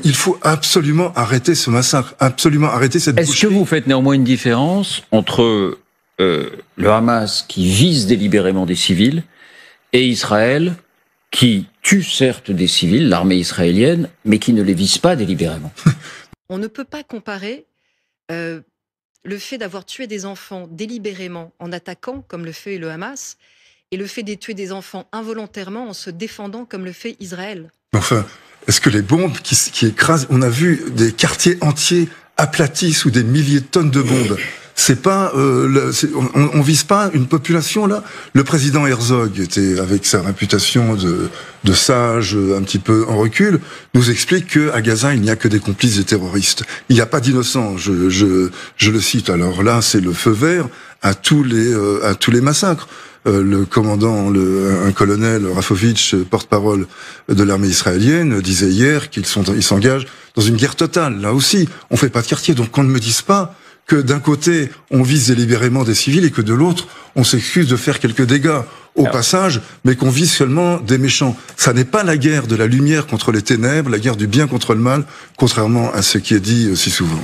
Il faut absolument arrêter ce massacre, absolument arrêter cette boucherie. Est-ce que vous faites néanmoins une différence entre le Hamas qui vise délibérément des civils et Israël qui tue certes des civils, l'armée israélienne, mais qui ne les vise pas délibérément? On ne peut pas comparer le fait d'avoir tué des enfants délibérément en attaquant, comme le fait le Hamas, et le fait de tuer des enfants involontairement en se défendant, comme le fait Israël. Enfin, est-ce que les bombes qui écrasent... On a vu des quartiers entiers aplatis sous des milliers de tonnes de bombes. C'est pas, on vise pas une population là. Le président Herzog était, avec sa réputation de sage, un petit peu en recul, nous explique que à Gaza il n'y a que des complices des terroristes. Il n'y a pas d'innocents. Je le cite. Alors là, c'est le feu vert à tous les massacres. Le commandant, un colonel Rafovitch, porte-parole de l'armée israélienne, disait hier qu'ils s'engagent dans une guerre totale. Là aussi, on fait pas de quartier. Donc qu'on ne me dise pas que d'un côté, on vise délibérément des civils et que de l'autre, on s'excuse de faire quelques dégâts au passage, mais qu'on vise seulement des méchants. Ça n'est pas la guerre de la lumière contre les ténèbres, la guerre du bien contre le mal, contrairement à ce qui est dit si souvent.